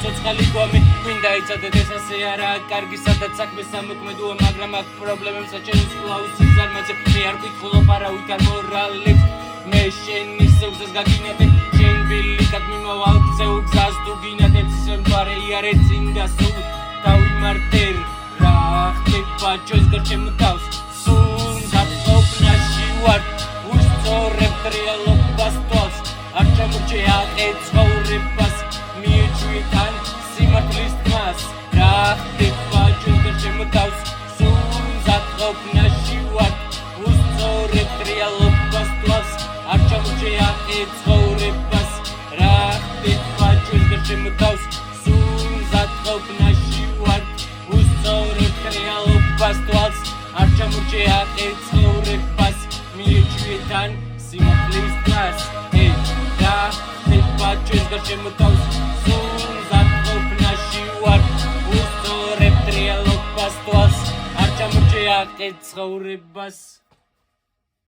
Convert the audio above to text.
ცოცხალი გვამი მინდა იცოდეთ ეს ასე არაა კარგი სადაც საქმე სამოქმედოა მაგრამ აქ პრობლემებს აჩენის კლაუსის ზარმაზე მე არ გითხულობ არავით არ მორალებს მე შენი სევზეს გაგინათებ შენ ბილიკად მიმოვალ გზას თუ გინათებ შემთვარე იარე წინდა სულ დავიმარტერ რა ხდება ჩვენს გარშემო თავს სულ დაწოფნაში ვარ უსწორებ რეალობას თვალს არ ჩამორჩეა ეცხოვრებას მიეჩვიდან სიმართლის თმას რა ხდება ჩვენს გარშემო თავს სულ დაწოფნაში ვარ უსწორებ რეალობას თვალს არ ჩამორჩეა ეცხოვრებას რა ხდება ჩვენს გარშემო თავს სულ დაწოფნაში ვარ უსწორებ რეალობას თვალს არ ჩამორჩეა ეცხოვრებას მიეჩვიდან სიმართლის თმას რა ხდება ჩვენს გარშემო თავს სულ დაწოფნაში ვარ უსწორებ რეალობას თვალს არ ჩამორჩეა ეცხოვრებას